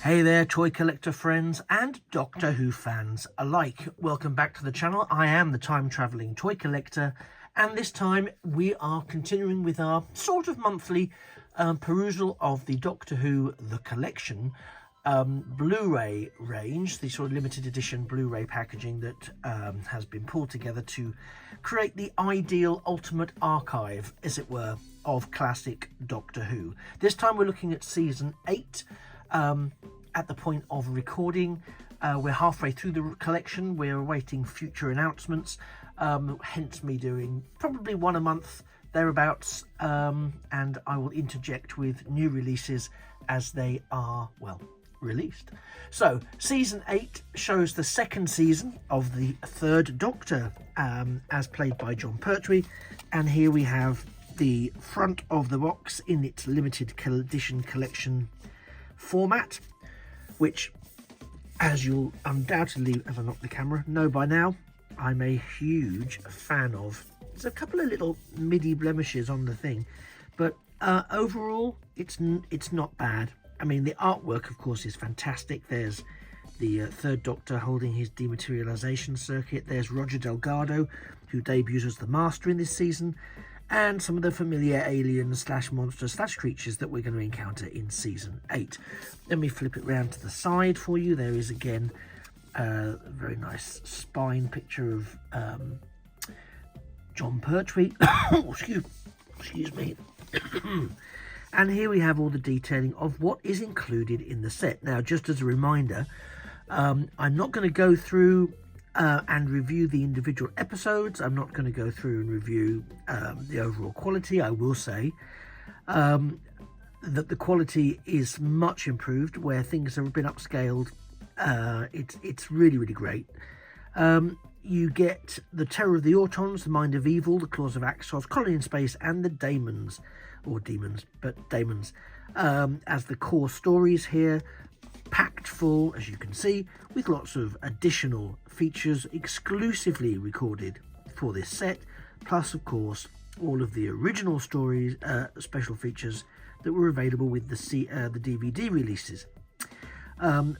Hey there, toy collector friends and Doctor Who fans alike. Welcome back to the channel. I am the time-travelling toy collector, and this time we are continuing with our sort of monthly perusal of the Doctor Who The Collection Blu-ray range, the sort of limited edition Blu-ray packaging that has been pulled together to create the ideal ultimate archive, as it were, of classic Doctor Who. This time we're looking at season 8. At the point of recording, we're halfway through the collection. We're awaiting future announcements, hence me doing probably one a month thereabouts, and I will interject with new releases as they are, well, released. So season 8 shows the second season of the third Doctor, as played by Jon Pertwee, and here we have the front of the box in its limited edition collection format, which, as you'll undoubtedly, as I knock the camera, know by now, I'm a huge fan of. There's a couple of little MIDI blemishes on the thing, but overall it's not bad. I mean, the artwork, of course, is fantastic. There's the third Doctor holding his dematerialization circuit. There's Roger Delgado, who debuts as the Master in this season, and some of the familiar aliens / monsters / creatures that we're going to encounter in season 8. Let me flip it round to the side for you. There is again a very nice spine picture of Jon Pertwee. Excuse me. And here we have all the detailing of what is included in the set. Now, just as a reminder, I'm not going to go through and review the individual episodes. I'm not going to go through and review the overall quality. I will say that the quality is much improved where things have been upscaled. It's really, really great. You get the Terror of the Autons, the Mind of Evil, the Claws of Axos, Colony in Space, and the Daemons, or Demons, but Daemons, as the core stories here. Packed full, as you can see, with lots of additional features exclusively recorded for this set, plus of course all of the original stories, special features that were available with the DVD releases.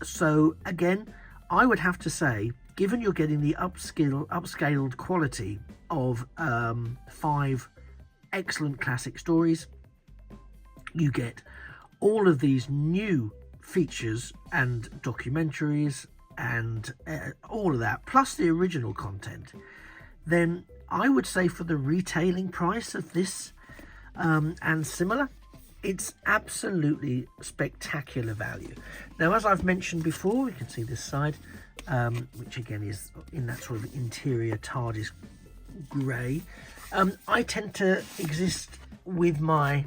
So again, I would have to say, given you're getting the upscaled quality of 5 excellent classic stories, you get all of these new features and documentaries and all of that, plus the original content, then I would say for the retailing price of this and similar, it's absolutely spectacular value. Now, as I've mentioned before, you can see this side, which again is in that sort of interior TARDIS grey. I tend to exist with my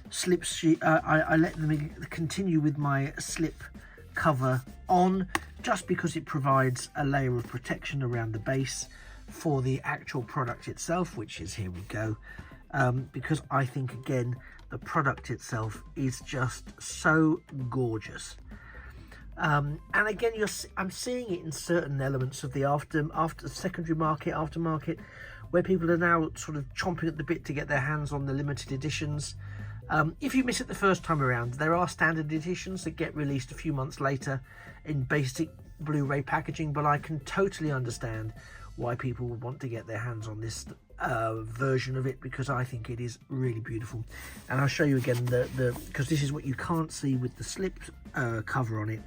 slip sheet. I let them continue with my slip cover on, just because it provides a layer of protection around the base for the actual product itself, which is, here we go, because I think again the product itself is just so gorgeous. And again, I'm seeing it in certain elements of the after secondary market, aftermarket, where people are now sort of chomping at the bit to get their hands on the limited editions. If you miss it the first time around, there are standard editions that get released a few months later in basic Blu-ray packaging, but I can totally understand why people would want to get their hands on this version of it, because I think it is really beautiful. And I'll show you again because this is what you can't see with the slip cover on it.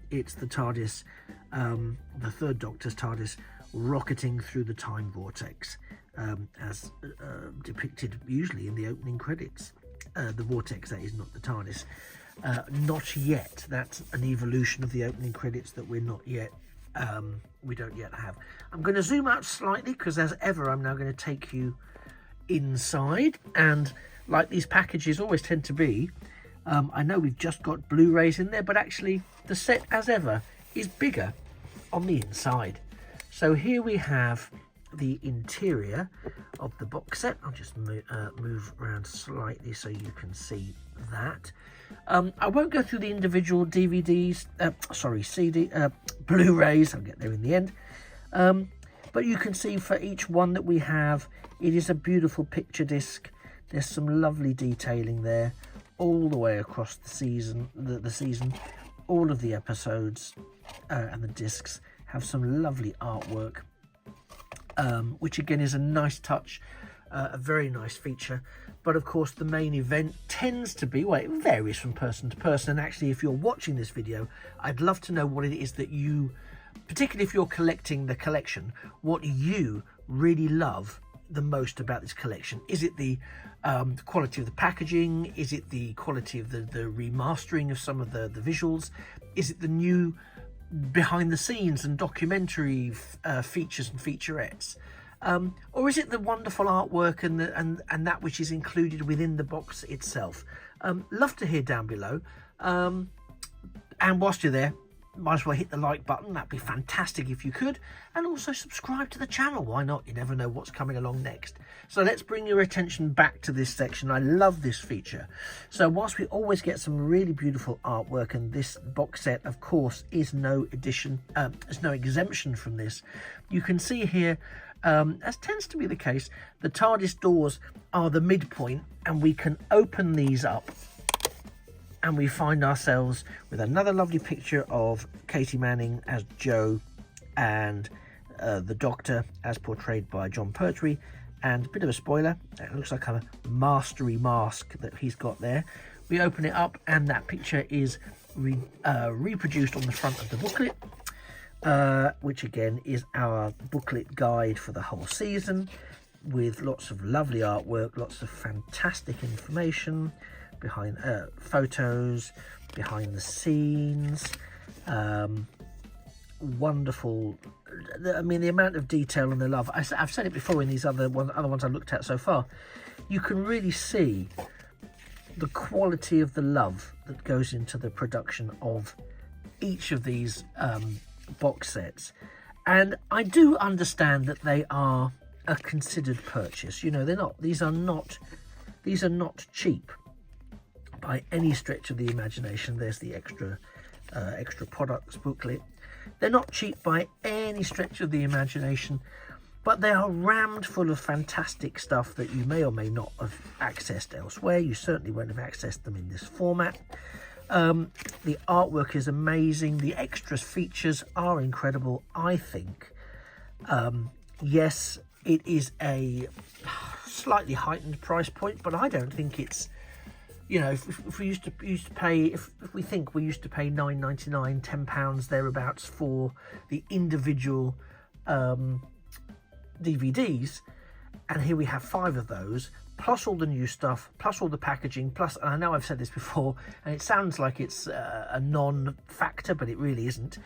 It's the TARDIS, the third Doctor's TARDIS, rocketing through the time vortex, as depicted usually in the opening credits. The vortex, that is, not the TARDIS. Not yet. That's an evolution of the opening credits that we're not yet, we don't yet have. I'm going to zoom out slightly because, as ever, I'm now going to take you inside, and like these packages always tend to be, I know we've just got Blu-rays in there, but actually the set, as ever, is bigger on the inside. So here we have the interior of the box set. I'll just move around slightly so you can see that. I won't go through the individual DVDs, Blu-rays, I'll get there in the end. But you can see for each one that we have, it is a beautiful picture disc. There's some lovely detailing there all the way across the season. The season, all of the episodes and the discs have some lovely artwork, which again is a nice touch, a very nice feature. But of course the main event tends to be, well, it varies from person to person, and actually if you're watching this video, I'd love to know what it is that you, particularly if you're collecting the collection, what you really love the most about this collection. Is it the quality of the packaging? Is it the quality of the remastering of some of the visuals? Is it the new behind the scenes and documentary features and featurettes? Or is it the wonderful artwork and that which is included within the box itself? Love to hear down below. And whilst you're there, might as well hit the like button. That'd be fantastic if you could. And also subscribe to the channel. Why not? You never know what's coming along next. So let's bring your attention back to this section. I love this feature. So whilst we always get some really beautiful artwork, and this box set, of course, is no exemption from this, you can see here, as tends to be the case, the TARDIS doors are the midpoint, and we can open these up and we find ourselves with another lovely picture of Katie Manning as Jo, and the Doctor as portrayed by Jon Pertwee. And a bit of a spoiler, it looks like a mastery mask that he's got there. We open it up and that picture is reproduced on the front of the booklet, which again is our booklet guide for the whole season, with lots of lovely artwork, lots of fantastic information, behind photos, behind the scenes, wonderful. I mean, the amount of detail and the love. I've said it before in these other ones I've looked at so far. You can really see the quality of the love that goes into the production of each of these box sets. And I do understand that they are a considered purchase. You know, they're not. These are not cheap by any stretch of the imagination. There's the extra products booklet. They're not cheap by any stretch of the imagination, but they are rammed full of fantastic stuff that you may or may not have accessed elsewhere. You certainly won't have accessed them in this format. The artwork is amazing. The extras features are incredible, I think. Yes, it is a slightly heightened price point, but I don't think it's, you know, if we used to pay, if we think we used to pay £9.99, £10 thereabouts for the individual DVDs, and here we have 5 of those, plus all the new stuff, plus all the packaging, plus, and I know I've said this before, and it sounds like it's a non-factor, but it really isn't.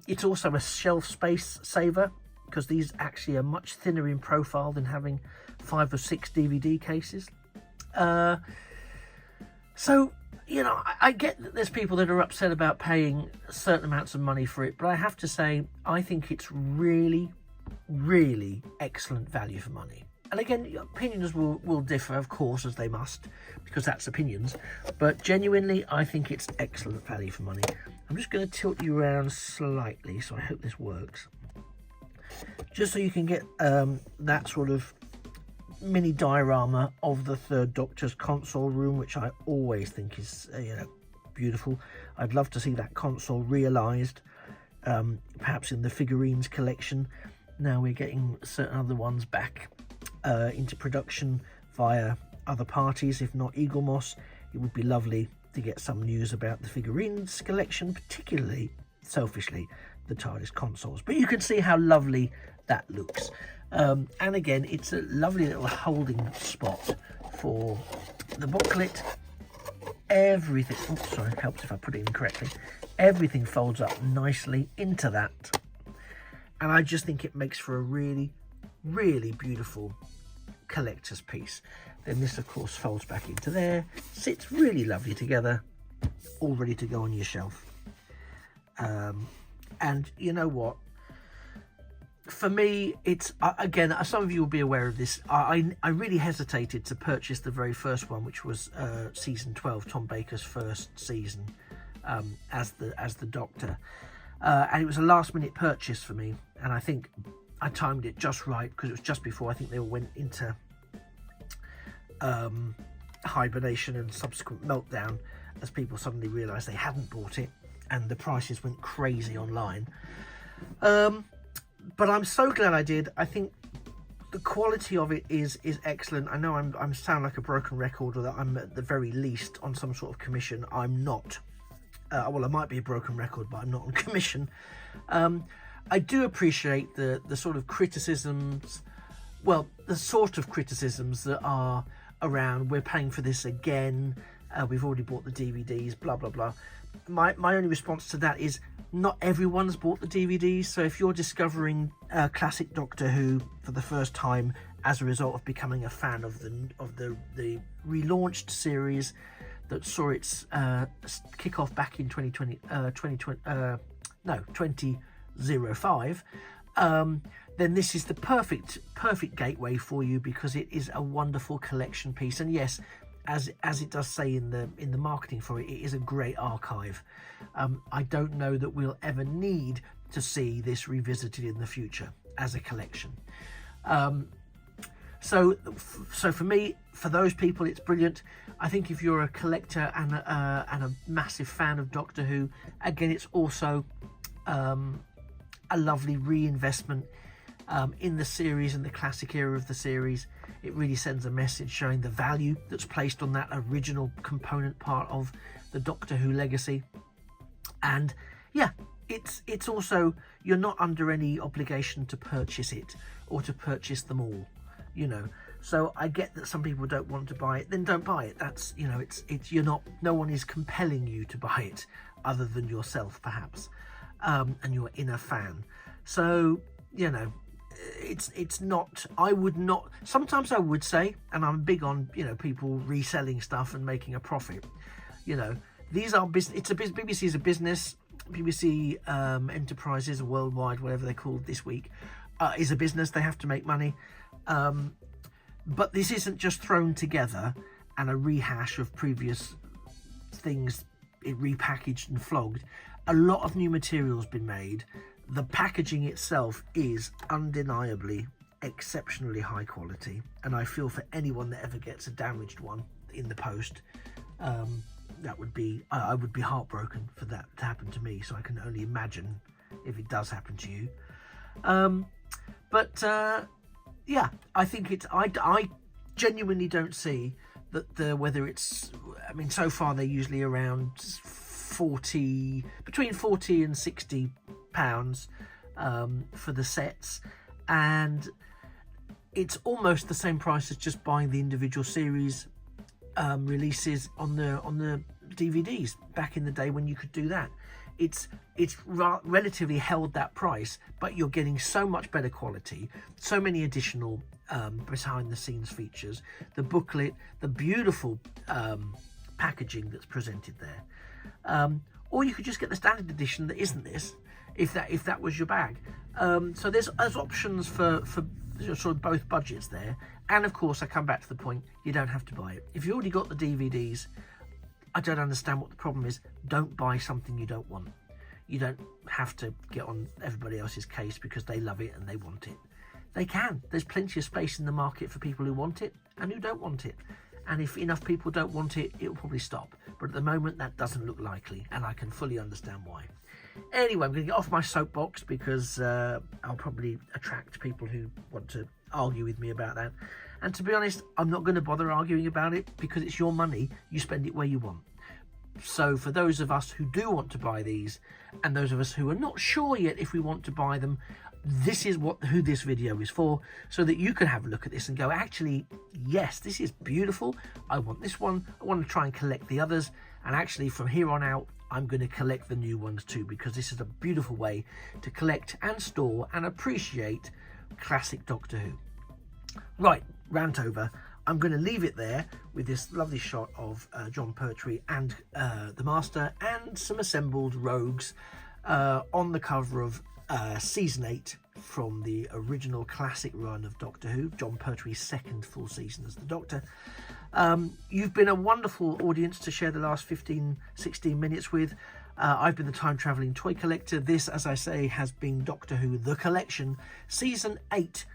It's also a shelf space saver, because these actually are much thinner in profile than having 5 or 6 DVD cases. So, you know, I get that there's people that are upset about paying certain amounts of money for it, but I have to say, I think it's really, really excellent value for money. And again, opinions will differ, of course, as they must, because that's opinions. But genuinely, I think it's excellent value for money. I'm just going to tilt you around slightly, so I hope this works. Just so you can get that sort of mini diorama of the Third Doctor's console room, which I always think is you know, beautiful. I'd love to see that console realised, perhaps in the figurines collection. Now we're getting certain other ones back into production via other parties, if not Eagle Moss. It would be lovely to get some news about the figurines collection, particularly, selfishly, the TARDIS consoles. But you can see how lovely that looks. And again, it's a lovely little holding spot for the booklet. Everything, oh, sorry, helps if I put it in correctly. Everything folds up nicely into that. And I just think it makes for a really, really beautiful collector's piece. Then this, of course, folds back into there. Sits really lovely together, all ready to go on your shelf. And you know what? For me, it's, again, some of you will be aware of this, I really hesitated to purchase the very first one, which was season 12, Tom Baker's first season as the Doctor. And it was a last minute purchase for me, and I think I timed it just right, because it was just before I think they all went into hibernation and subsequent meltdown as people suddenly realised they hadn't bought it and the prices went crazy online. But I'm so glad I did. I think the quality of it is excellent. I know I'm sound like a broken record, or that I'm at the very least on some sort of commission. I'm not. Well, I might be a broken record, but I'm not on commission. I do appreciate the sort of criticisms, well, the sort of criticisms that are around, we're paying for this again, we've already bought the DVDs, blah, blah, blah. My only response to that is not everyone's bought the DVDs. So if you're discovering classic Doctor Who for the first time as a result of becoming a fan of the relaunched series that saw its kick-off back in 2005, then this is the perfect gateway for you, because it is a wonderful collection piece. And yes, as it does say in the marketing for it, it is a great archive. I don't know that we'll ever need to see this revisited in the future as a collection. So for me, for those people, it's brilliant. I think if you're a collector and a massive fan of Doctor Who, again, it's also a lovely reinvestment in the series and the classic era of the series. It really sends a message showing the value that's placed on that original component part of the Doctor Who legacy. And yeah, it's also, you're not under any obligation to purchase it or to purchase them all, you know. So I get that some people don't want to buy it, then don't buy it. That's, you know, it's you're not, no one is compelling you to buy it other than yourself perhaps, and your inner fan. So, you know, it's not, I would not, sometimes I would say, and I'm big on, you know, people reselling stuff and making a profit, you know, these are business, BBC is a business, BBC Enterprises, Worldwide, whatever they're called this week, is a business. They have to make money, but this isn't just thrown together and a rehash of previous things, repackaged and flogged. A lot of new material's been made. The packaging itself is undeniably exceptionally high quality, and I feel for anyone that ever gets a damaged one in the post, that would be, I would be heartbroken for that to happen to me. So I can only imagine if it does happen to you. Yeah, I think it's, I genuinely don't see that whether it's, I mean, so far they're usually around between 40 and 60 pounds for the sets, and it's almost the same price as just buying the individual series releases on the DVDs back in the day when you could do that. It's relatively held that price, but you're getting so much better quality, so many additional behind the scenes features, the booklet, the beautiful packaging that's presented there. Or you could just get the standard edition that isn't this, if that was your bag. So there's options for sort of both budgets there. And of course, I come back to the point, you don't have to buy it. If you already got the DVDs, I don't understand what the problem is. Don't buy something you don't want. You don't have to get on everybody else's case because they love it and they want it. They can. There's plenty of space in the market for people who want it and who don't want it. And if enough people don't want it, it will probably stop. But at the moment, that doesn't look likely, and I can fully understand why. Anyway, I'm going to get off my soapbox because I'll probably attract people who want to argue with me about that. And to be honest, I'm not going to bother arguing about it because it's your money. You spend it where you want. So for those of us who do want to buy these, and those of us who are not sure yet if we want to buy them, this is who this video is for, so that you can have a look at this and go, actually, yes, this is beautiful. I want this one. I want to try and collect the others. And actually, from here on out, I'm going to collect the new ones too, because this is a beautiful way to collect and store and appreciate classic Doctor Who. Right, rant over. I'm going to leave it there with this lovely shot of Jon Pertwee and the Master and some assembled rogues on the cover of season 8 from the original classic run of Doctor Who, Jon Pertwee's second full season as the Doctor. You've been a wonderful audience to share the last 15-16 minutes with. I've been the time travelling toy collector. This, as I say, has been Doctor Who The Collection season 8.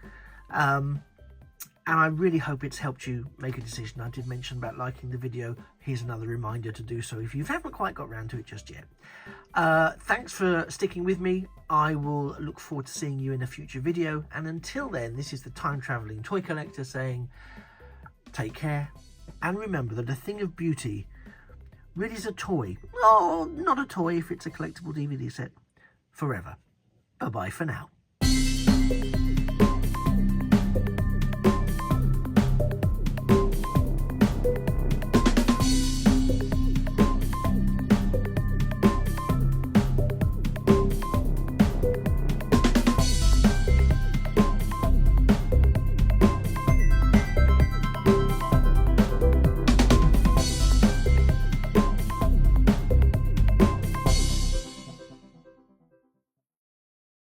And I really hope it's helped you make a decision. I did mention about liking the video. Here's another reminder to do so if you haven't quite got around to it just yet. Thanks for sticking with me. I will look forward to seeing you in a future video. And until then, this is the Time Travelling Toy Collector saying, take care. And remember that a thing of beauty really is a toy. Oh, not a toy if it's a collectible DVD set. Forever. Bye-bye for now.